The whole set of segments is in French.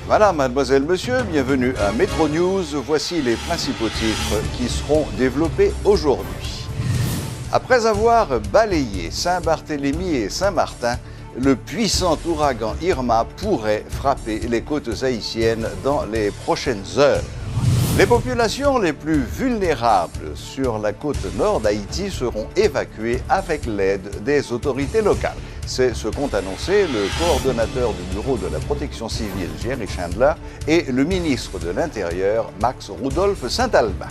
Madame, mademoiselle, monsieur, bienvenue à Métro News. Voici les principaux titres qui seront développés aujourd'hui. Après avoir balayé Saint-Barthélemy et Saint-Martin, le puissant ouragan Irma pourrait frapper les côtes haïtiennes dans les prochaines heures. Les populations les plus vulnérables sur la côte nord d'Haïti seront évacuées avec l'aide des autorités locales. C'est ce qu'ont annoncé le coordonnateur du Bureau de la protection civile, Jerry Chandler, et le ministre de l'Intérieur, Max Rudolph Saint-Albin.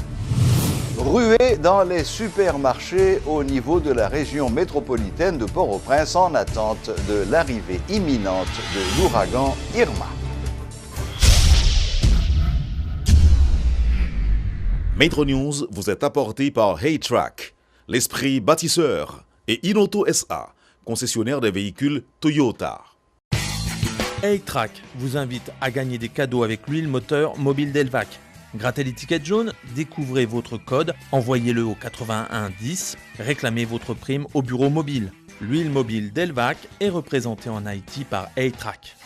Ruée dans les supermarchés au niveau de la région métropolitaine de Port-au-Prince en attente de l'arrivée imminente de l'ouragan Irma. Métro News vous est apporté par Haytrack, l'esprit bâtisseur, et Inoto SA, concessionnaire des véhicules Toyota. Haytrack vous invite à gagner des cadeaux avec l'huile moteur mobile Delvac. Grattez l'étiquette jaune, découvrez votre code, envoyez-le au 81 10, réclamez votre prime au bureau mobile. L'huile mobile Delvac est représentée en Haïti par Haytrack.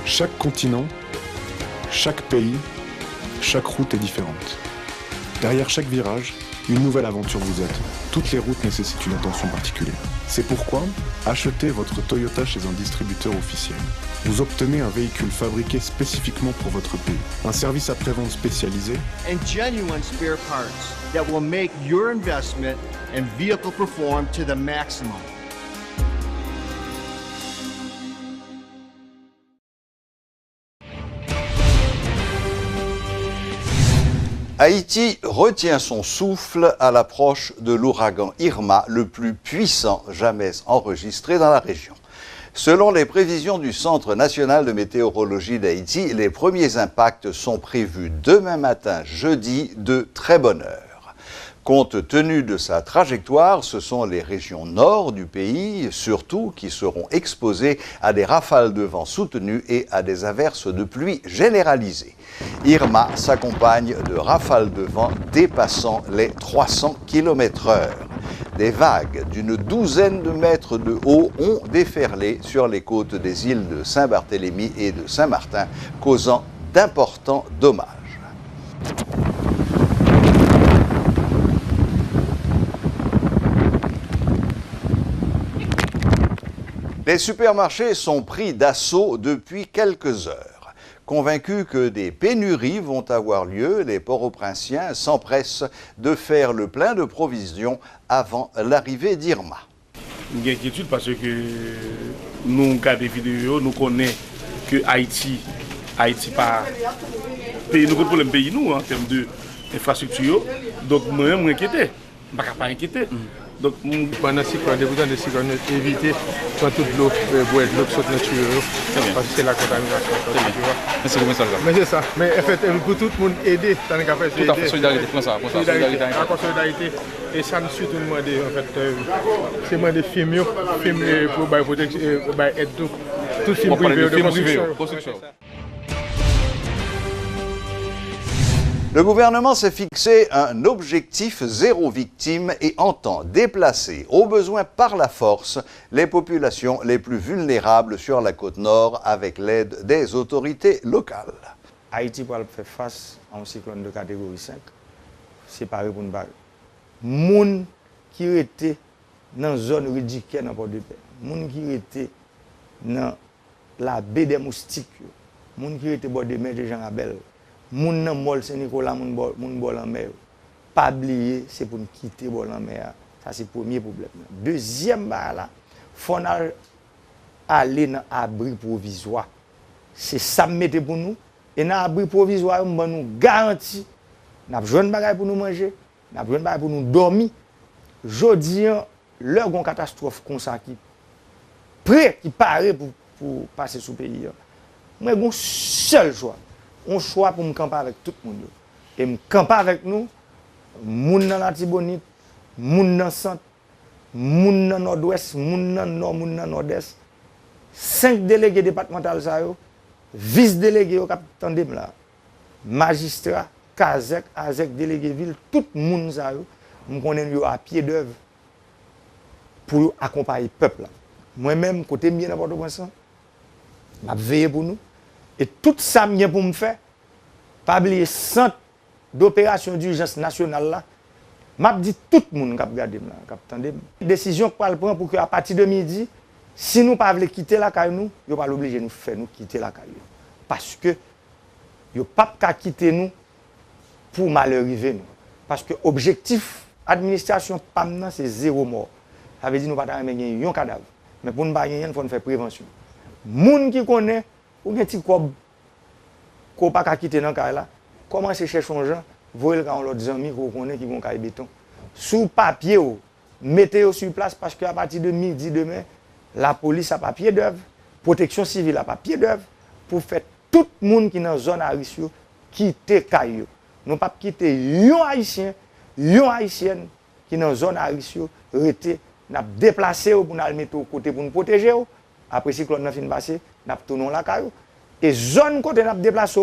Chaque continent, chaque pays, chaque route est différente. Derrière chaque virage, une nouvelle aventure vous attend. Toutes les routes nécessitent une attention particulière. C'est pourquoi, achetez votre Toyota chez un distributeur officiel. Vous obtenez un véhicule fabriqué spécifiquement pour votre pays. Un service après-vente spécialisé. And genuine spare parts that will make your investment and vehicle perform to the maximum. Haïti retient son souffle à l'approche de l'ouragan Irma, le plus puissant jamais enregistré dans la région. Selon les prévisions du Centre national de météorologie d'Haïti, les premiers impacts sont prévus demain matin, jeudi, de très bonne heure. Compte tenu de sa trajectoire, ce sont les régions nord du pays, surtout, qui seront exposées à des rafales de vent soutenues et à des averses de pluie généralisées. Irma s'accompagne de rafales de vent dépassant les 300 km/h. Des vagues d'une douzaine de mètres de haut ont déferlé sur les côtes des îles de Saint-Barthélemy et de Saint-Martin, causant d'importants dommages. Les supermarchés sont pris d'assaut depuis quelques heures. Convaincus que des pénuries vont avoir lieu, les Port-au-Prinциens s'empressent de faire le plein de provisions avant l'arrivée d'Irma. Une inquiétude parce que nous regardons des vidéos, nous connaissons que Haïti pas pays, nous problème pays nous en termes d'infrastructure. Donc moi-même je m'inquiète, je ne suis pas inquiété. Donc, pendant 6 mois, besoin de 6 mois, éviter quand toute l'eau boire de l'eau qui saute dans le tuyau, parce que c'est la contamination. Mais c'est le message là. Mais c'est ça. Mais en fait, pour tout le monde aider, ça n'est qu'à faire tout à fait solidarité. Solidarité. Et ça nous suit tout le monde, en fait, c'est moi des films pour aider tout film privé de construction. Le gouvernement s'est fixé un objectif zéro victime et entend déplacer, au besoin par la force, les populations les plus vulnérables sur la côte nord avec l'aide des autorités locales. Haïti va faire face à un cyclone de catégorie 5. C'est pareil pour nous. Moun qui était dans la zone ridicule dans Port-de-Paix, moun qui était dans la baie des moustiques, moun qui était bord de mer de Jean Abel. Moun nan mol Saint-Nicolas, moun bol en mer. Pas oublier, c'est pour nous quitter bol en mer. Ça c'est le premier problème. Deuxième là, faut aller dans abri provisoire. C'est ça mettez pour nous. Et dans abri provisoire, nous garantit n'a besoin de bagaille pour nous manger, n'a besoin de bagaille pour nous dormir. Jodi, leur gon catastrophe comme ça qui prêt qui paraît pour passer sous pays. Moi gon seul choix. On choix pour me camper avec tout le monde. Et me camper avec nous, moun dans la Tibonite, moun dans le centre, moun dans le nord-ouest, moun dans le nord, moun dans le nord-est. 5 délégués départementaux, vice-délégués au capitaine de là. Magistrats, Kazek, Azek, délégué ville, tout le monde, nous connaissons à pied d'œuvre pour accompagner le peuple. Moi-même, côté bien n'importe quoi, je vais veiller pour nous. Et tout ça, je pour me faire, pas oublier centre d'opération d'urgence nationale là. M'a dit tout le monde qui a regardé là, qui a entendu. Décision qu'on va prendre pour qu'à partir de midi, si nous ne pouvons pas quitter la caille, nous ne pas l'obliger de nous faire nous quitter la caille. Parce que nous ne pouvons pas quitter nous pour malheur arriver nous. Parce que l'objectif administration PAM c'est 0 mort. Ça veut dire que nous ne pouvons pas gagner un cadavre. Mais pour ne pas gagner, il faut faire prévention. Les gens qui connaissent, ou bien qui ne peuvent pas quitter dans la caille là, commencez à chercher un gens. Voyez quand l'autre amis qu'on connaît qui vont caille béton. Sous papier, mettez-le sur place parce qu'à partir de midi demain, la police a pas pied d'œuvre, protection civile a pas pied d'œuvre pour faire tout le monde qui est dans la zone à risque quitter caille. Non pas quitter un haïtien, une haïtienne qui est dans la zone à risque, rester, n'a déplacé pour nous mettre au côté pour nous protéger. Après si cyclone n'a fin passé, n'a tourné la caille. Et zone côté n'a déplacé,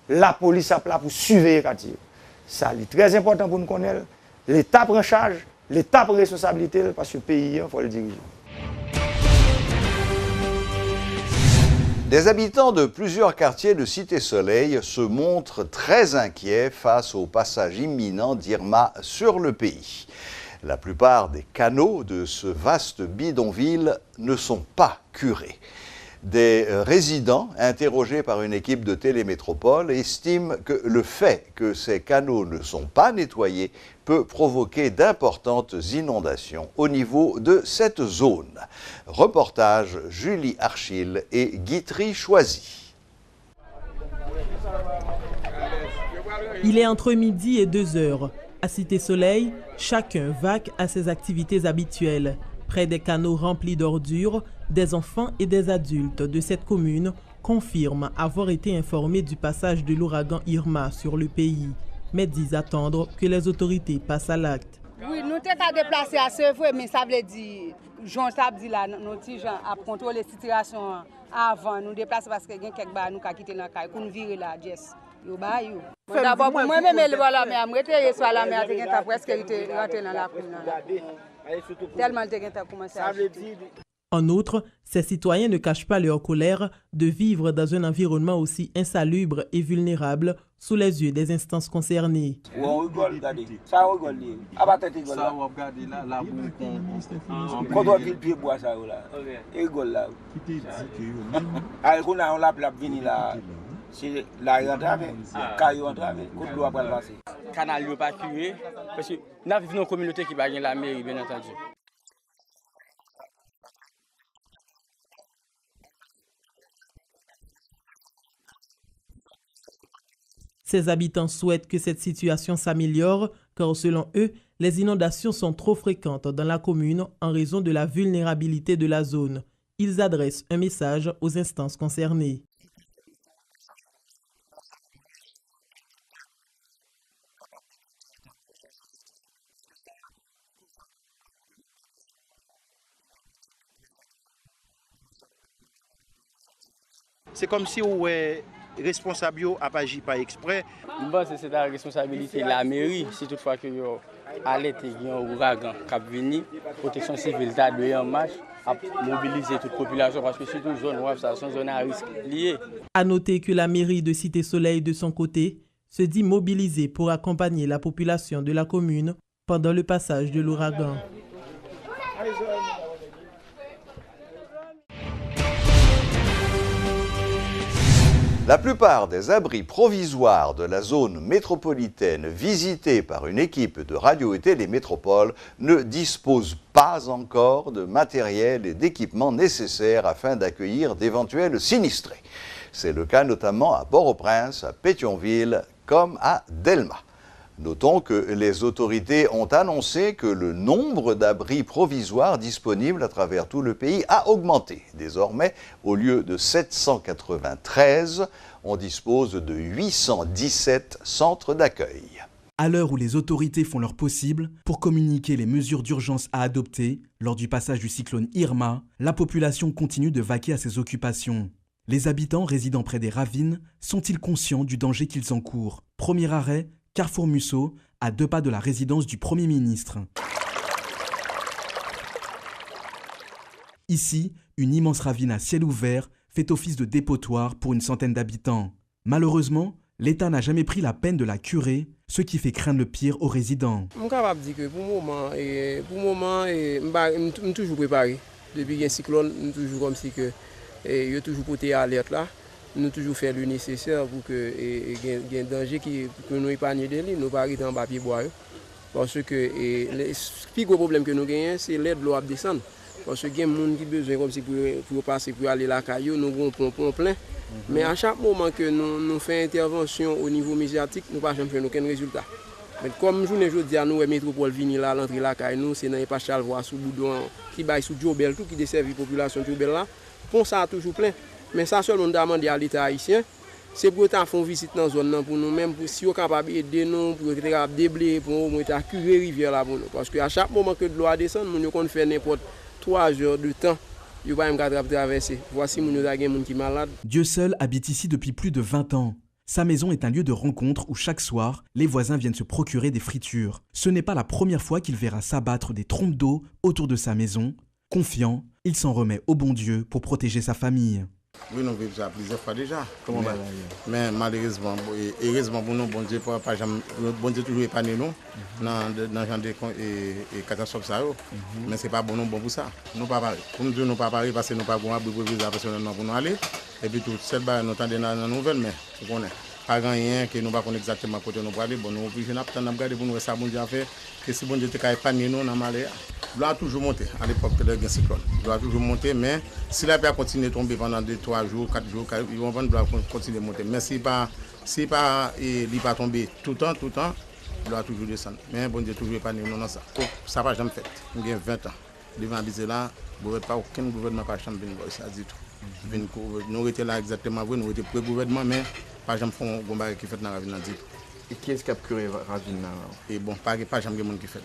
la police a là pour surveiller le quartier. Ça, c'est très important pour nous connaître. L'État prend charge, l'État prend responsabilité parce que le pays, il faut le diriger. Des habitants de plusieurs quartiers de Cité-Soleil se montrent très inquiets face au passage imminent d'Irma sur le pays. La plupart des canaux de ce vaste bidonville ne sont pas curés. Des résidents interrogés par une équipe de Télémétropole estiment que le fait que ces canaux ne sont pas nettoyés peut provoquer d'importantes inondations au niveau de cette zone. Reportage Julie Archil et Guitry Choisy. Il est entre midi et 2 heures. À Cité-Soleil, chacun vaque à ses activités habituelles. Près des canaux remplis d'ordures, des enfants et des adultes de cette commune confirment avoir été informés du passage de l'ouragan Irma sur le pays, mais disent attendre que les autorités passent à l'acte. Oui, nous sommes déplacés à ce vrai, mais ça veut dire, Jean dit là, nos petits gens à contrôler la situation avant, nous déplacer parce que quelqu'un qui nous a quitté dans la caille, pour nous virer là, Jess. D'abord, pour moi-même, voilà, mais après, soit la mer, quelqu'un a presque rentré dans la cour. Tellement quelqu'un a commencé à acheter. En outre, ces citoyens ne cachent pas leur colère de vivre dans un environnement aussi insalubre et vulnérable sous les yeux des instances concernées. On rigole, regardez. Ça, on rigole. Ça, on regarde là, la boue quand on vit le pied bois, ça, là. Et rigole là. Alors, on a la plaque venir là. C'est la rentrée, quand il rentre, quand l'eau va passer. Le canal n'est pas curé, parce que nous vivons dans une communauté qui va gagner la mairie, bien entendu. Ces habitants souhaitent que cette situation s'améliore, car selon eux, les inondations sont trop fréquentes dans la commune en raison de la vulnérabilité de la zone. Ils adressent un message aux instances concernées. C'est comme si on est responsable à pas agir par exprès. Je pense que c'est la responsabilité de la mairie, si toutefois que alerte il y a un ouragan qui vient, protection civile a dû en marche à mobiliser toute la population parce que c'est une zone où ça sont zones à risque liées. À noter que la mairie de Cité-Soleil de son côté se dit mobilisée pour accompagner la population de la commune pendant le passage de l'ouragan. La plupart des abris provisoires de la zone métropolitaine visités par une équipe de Radio et Télémétropole ne disposent pas encore de matériel et d'équipements nécessaires afin d'accueillir d'éventuels sinistrés. C'est le cas notamment à Port-au-Prince, à Pétionville comme à Delma. Notons que les autorités ont annoncé que le nombre d'abris provisoires disponibles à travers tout le pays a augmenté. Désormais, au lieu de 793, on dispose de 817 centres d'accueil. À l'heure où les autorités font leur possible pour communiquer les mesures d'urgence à adopter lors du passage du cyclone Irma, la population continue de vaquer à ses occupations. Les habitants résidant près des ravines sont-ils conscients du danger qu'ils encourent? Premier arrêt, Carrefour Musso, à 2 pas de la résidence du Premier ministre. Ici, une immense ravine à ciel ouvert fait office de dépotoir pour une centaine d'habitants. Malheureusement, l'État n'a jamais pris la peine de la curer, ce qui fait craindre le pire aux résidents. Je suis capable de dire que pour le moment, je suis toujours préparé. Depuis qu'il y a un cyclone, je suis toujours comme si que je toujours porté alerte là. Nous toujours fait le nécessaire pour que y ait un danger que nous épargnions de lui, nous pas arrêter en papier bois. Parce que le plus gros problème que nous avons, c'est l'aide de l'eau à descendre. Parce qu'il y a des gens qui ont besoin comme si pour passer pour aller à la caillou, nous avons un pompon plein. Mais à chaque moment que nous faisons intervention au niveau médiatique, nous ne faisons jamais aucun résultat. Mais comme je vous dis, nous, métropole vini là, l'entrée de la caillou, c'est dans les Pachal voie sous Boudon, qui baille sous Djobel, tout qui dessert la population de Djobel là. Pont ça a toujours plein. Mais ça seul on demande à l'État haïtien, c'est pour faire une visite dans la zone pour nous-mêmes, pour si on est capable d'aider nous, pour être capable de déblayer, pour curer la rivière là pour nous. Parce qu'à chaque moment que de l'eau descend, nous pouvons faire n'importe 3 heures de temps. Nous ne pouvons pas traverser. Voici nous avons des gens qui sont malades. Dieu seul habite ici depuis plus de 20 ans. Sa maison est un lieu de rencontre où chaque soir, les voisins viennent se procurer des fritures. Ce n'est pas la première fois qu'il verra s'abattre des trompes d'eau autour de sa maison. Confiant, il s'en remet au bon Dieu pour protéger sa famille. Oui, nous vivons ça plusieurs fois déjà. Mais malheureusement, heureusement pour nous, bon Dieu, bon Dieu toujours épargné nous dans le genre de catastrophes. Mais ce n'est pas bon, nous, bon pour ça. Nous pas pareil. Pour nous, nous pas pareil parce que nous pas bon pour visa personnellement pour nous aller. Et puis tout, cette barre, nous attendons dans la nouvelle, mais vous connaissez. Pas rien que nous ne savons pas exactement côté nous pour aller. Bon, nous obligés d'attendre pour nous ça bon Dieu a fait. Que si bon Dieu t'a épargné nous dans malheur. L'eau a toujours monté à l'époque de la cyclone. L'eau a toujours monté, mais si la pluie a continué de tomber pendant 2, 3 jours, 4 jours, ils vont continuer de monter. Mais si pas tomber tout le temps, l'eau a toujours descendu. Mais bon Dieu toujours épargné nous dans ça. Ça n'a pas jamais fait. Nous avons 20 ans. Devant aviser là, pas aucun gouvernement pas jamais venu ça du tout. Nous étions là exactement, nous étions pré-gouvernement, mais pas jamais fait un combat qui fait dans la ville. Et qui est-ce qui a curé Ravine? Et bon, pas jamais de monde qui fait.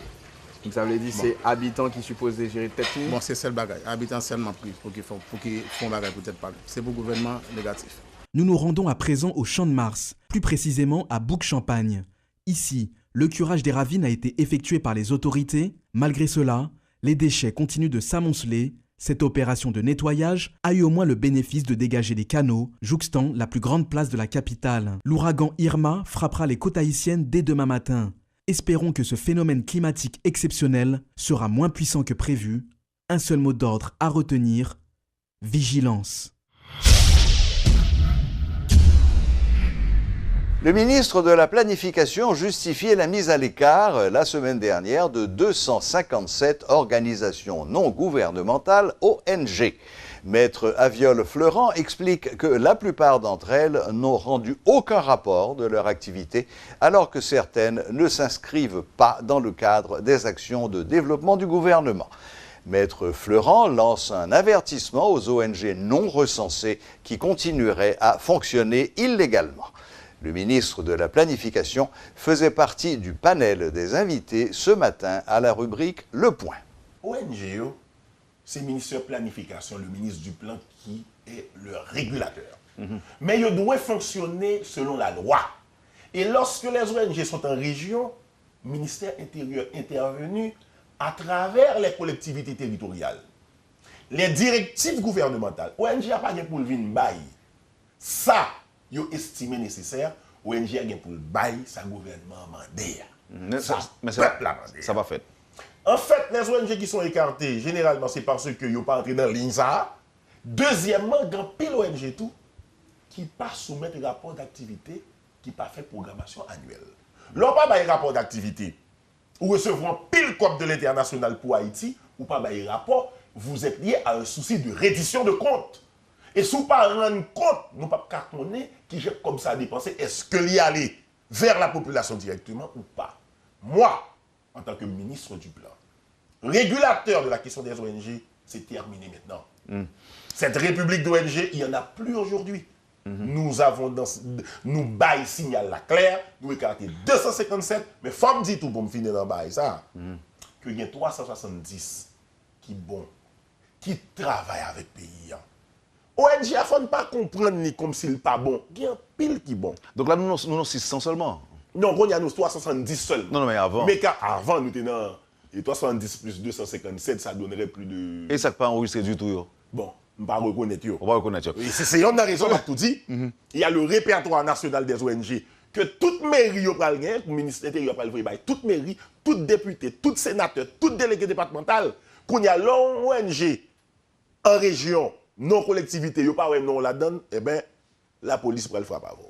Vous avez dit c'est habitants qui supposent gérer tête. Bon, c'est seul bagage. Habitants seulement pris pour qu'ils font bagage peut-être pas. C'est pour le gouvernement négatif. Nous nous rendons à présent au Champ de Mars, plus précisément à Bouc-Champagne. Ici, le curage des ravines a été effectué par les autorités. Malgré cela, les déchets continuent de s'amonceler. Cette opération de nettoyage a eu au moins le bénéfice de dégager les canaux, jouxtant la plus grande place de la capitale. L'ouragan Irma frappera les côtes haïtiennes dès demain matin. Espérons que ce phénomène climatique exceptionnel sera moins puissant que prévu. Un seul mot d'ordre à retenir, vigilance. Le ministre de la Planification justifiait la mise à l'écart la semaine dernière de 257 organisations non gouvernementales ONG. Maître Aviol-Fleurant explique que la plupart d'entre elles n'ont rendu aucun rapport de leur activité, alors que certaines ne s'inscrivent pas dans le cadre des actions de développement du gouvernement. Maître Fleurant lance un avertissement aux ONG non recensées qui continueraient à fonctionner illégalement. Le ministre de la Planification faisait partie du panel des invités ce matin à la rubrique Le Point. ONG, c'est le ministre de la Planification, le ministre du Plan qui est le régulateur. Mais il doit fonctionner selon la loi. Et lorsque les ONG sont en région, le ministère intérieur est intervenu à travers les collectivités territoriales. Les directives gouvernementales, ONG n'a pas pour le venir bail. Ça, ils ont estimé nécessaire, ONG a pour le bail, sa gouvernement mandé. Ça va faire. En fait, les ONG qui sont écartées, généralement, c'est parce qu'ils n'ont pas entré dans l'INSA. Deuxièmement, il y a pile ONG tout qui ne pas soumettre rapport d'activité, qui pas fait programmation annuelle. L'on pas un rapport d'activité, ou recevront pile cop de l'international pour Haïti, ou pas un rapport, vous êtes lié à un souci de reddition de compte. Et si vous ne pas rendre compte, nous ne pouvons pas cartonner qui jette comme ça à dépenser, est-ce que l'y aller vers la population directement ou pas? Moi, en tant que ministre du Plan, régulateur de la question des ONG, c'est terminé maintenant. Cette république d'ONG, il n'y en a plus aujourd'hui. Nous avons, nous bail signal la claire, nous écartons 257, mais faut me dire tout pour me finir dans le bail, ça, que il y a 370 qui travaillent avec le pays. ONG, il ne faut pas comprendre ni comme s'il n'est pas bon. Il y a un pile qui est bon. Donc là, nous avons 600 seulement. Non, il y a nous 370 seuls. Non, mais avant. Mais avant, nous étions et 370 plus 257, ça donnerait plus de... Et ça n'a pas enregistré du tout. Bon, on va reconnaître. On va reconnaître. C'est une raison, on tout dit. Il y a le répertoire national des ONG que toute mairie va le gagner, le ministre de l'Intérieur va le faire, toute mairie, tout député, tout sénateur, tout délégué départemental, qu'on y a l'ONG en région, non collectivité, il n'y a pas non la donne, eh bien, la police va le faire par vous.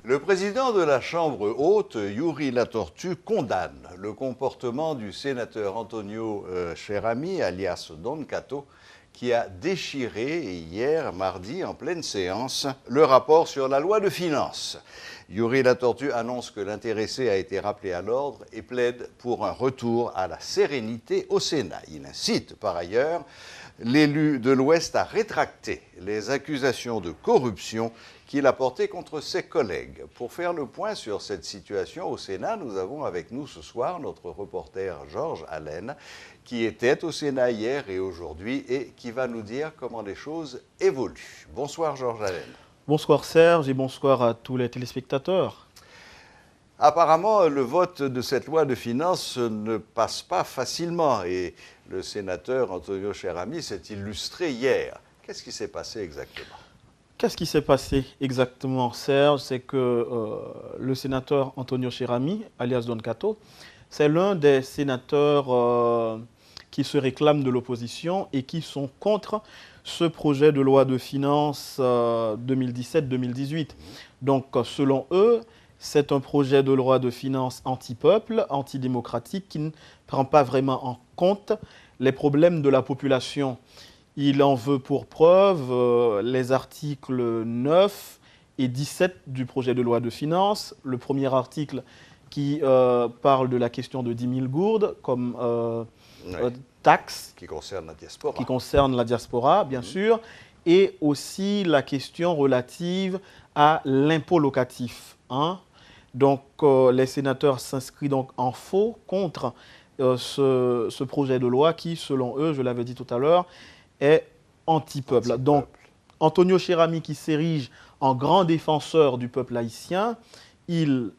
Le président de la Chambre haute, Yuri Latortue, condamne le comportement du sénateur Antonio Cherami, alias Don Cato, qui a déchiré hier, mardi, en pleine séance, le rapport sur la loi de finances. Yuri Latortue annonce que l'intéressé a été rappelé à l'ordre et plaide pour un retour à la sérénité au Sénat. Il incite par ailleurs l'élu de l'Ouest à rétracter les accusations de corruption qu'il a portées contre ses collègues. Pour faire le point sur cette situation au Sénat, nous avons avec nous ce soir notre reporter Georges Allen, qui était au Sénat hier et aujourd'hui et qui va nous dire comment les choses évoluent. Bonsoir Georges Allen. Bonsoir Serge et bonsoir à tous les téléspectateurs. Apparemment, le vote de cette loi de finances ne passe pas facilement et le sénateur Antonio Cherami s'est illustré hier. Qu'est-ce qui s'est passé exactement? Qu'est-ce qui s'est passé exactement, Serge? C'est que le sénateur Antonio Cherami, alias Don Cato, c'est l'un des sénateurs qui se réclament de l'opposition et qui sont contre ce projet de loi de finances 2017-2018. Donc, selon eux, c'est un projet de loi de finances anti-peuple, antidémocratique, qui ne prend pas vraiment en compte les problèmes de la population. Il en veut pour preuve les articles 9 et 17 du projet de loi de finances. Le premier article qui parle de la question de 10 000 gourdes comme taxe. Qui concerne la diaspora. Qui concerne la diaspora, bien sûr. Et aussi la question relative à l'impôt locatif. Donc, les sénateurs s'inscrivent donc en faux contre ce projet de loi qui, selon eux, je l'avais dit tout à l'heure, est anti-peuple. Donc, Antonio Cherami, qui s'érige en grand défenseur du peuple haïtien, il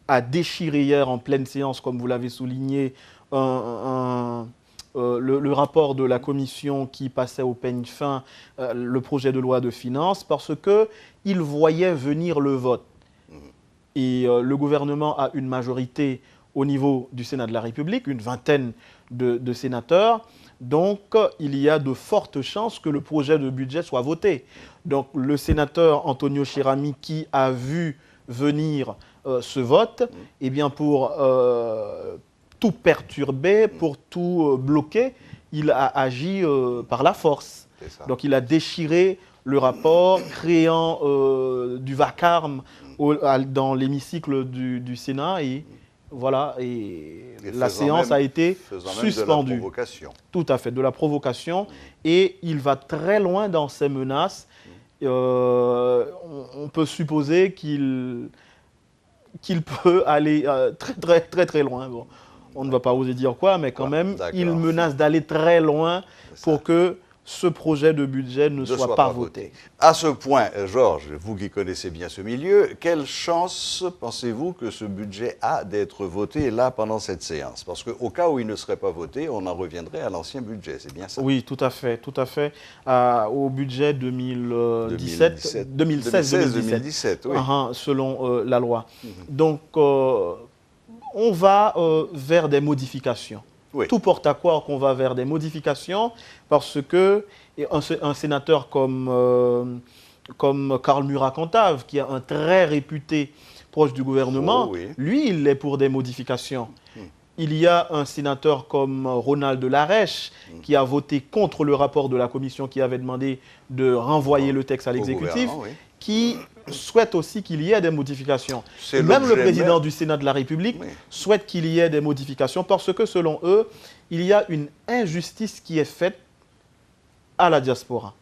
a déchiré hier en pleine séance, comme vous l'avez souligné, le rapport de la commission qui passait au peigne fin le projet de loi de finances parce qu'il voyait venir le vote. Et le gouvernement a une majorité au niveau du Sénat de la République, une vingtaine de sénateurs. Donc, il y a de fortes chances que le projet de budget soit voté. Donc, le sénateur Antonio Cherami, qui a vu venir ce vote, eh bien, pour tout perturber, pour tout bloquer, il a agi par la force. Donc, il a déchiré le rapport, créant du vacarme dans l'hémicycle du Sénat et voilà, et la séance a été suspendue. De la provocation. Tout à fait, de la provocation. Et il va très loin dans ses menaces. On peut supposer qu'il peut aller très loin. Bon, on ne va pas oser dire quoi, mais quand même, il menace d'aller très loin pour que ce projet de budget ne soit pas voté. À ce point, Georges, vous qui connaissez bien ce milieu, quelle chance pensez-vous que ce budget a d'être voté là pendant cette séance? Parce qu'au cas où il ne serait pas voté, on en reviendrait à l'ancien budget, c'est bien ça? Oui, tout à fait. Au budget 2016-2017, oui. Selon la loi. Donc, on va vers des modifications. Oui. Tout porte à croire qu'on va vers des modifications parce que un sénateur comme Karl Murat-Cantave, qui est un très réputé proche du gouvernement, lui, il est pour des modifications. Il y a un sénateur comme Ronald Larèche qui a voté contre le rapport de la commission qui avait demandé de renvoyer le texte à l'exécutif, qui souhaite aussi qu'il y ait des modifications. Même le président du Sénat de la République souhaite qu'il y ait des modifications parce que, selon eux, il y a une injustice qui est faite à la diaspora.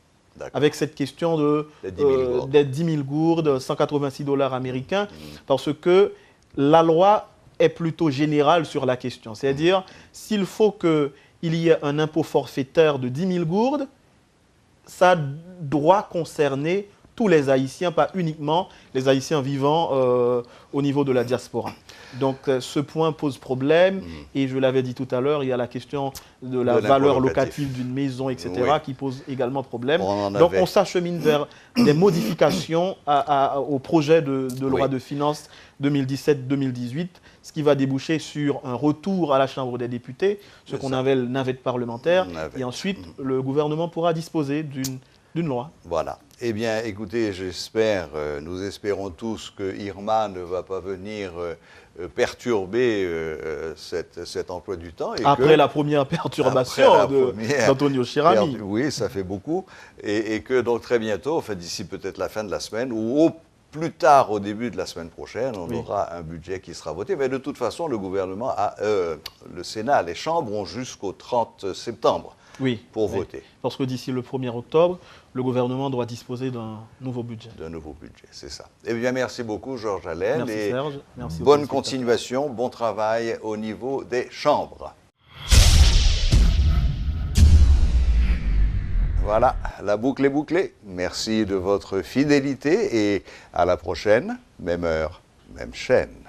Avec cette question des 10 000 gourdes, 186 $ américains, parce que la loi est plutôt générale sur la question. C'est-à-dire, s'il faut qu'il y ait un impôt forfaitaire de 10 000 gourdes, ça doit concerner tous les Haïtiens, pas uniquement les Haïtiens vivant au niveau de la diaspora. Donc ce point pose problème et je l'avais dit tout à l'heure, il y a la question de la valeur locative d'une maison, etc. qui pose également problème. Donc on s'achemine vers des modifications au projet de loi de finances 2017-2018, ce qui va déboucher sur un retour à la Chambre des députés, ce qu'on appelle navette parlementaire, et ensuite le gouvernement pourra disposer d'une loi. Voilà. Eh bien, écoutez, nous espérons tous que Irma ne va pas venir perturber cet emploi du temps. Et après la première perturbation d'Antonio Chirami. Oui, ça fait beaucoup. Et que donc très bientôt, enfin d'ici peut-être la fin de la semaine, ou au plus tard au début de la semaine prochaine, on aura un budget qui sera voté. Mais de toute façon, le gouvernement, le Sénat, les chambres ont jusqu'au 30 septembre. Pour voter. Parce que d'ici le 1er octobre, le gouvernement doit disposer d'un nouveau budget. D'un nouveau budget, c'est ça. Eh bien, merci beaucoup, Georges Allaine. Merci, Serge. Merci bonne continuation, bon travail au niveau des chambres. Voilà, la boucle est bouclée. Merci de votre fidélité et à la prochaine, même heure, même chaîne.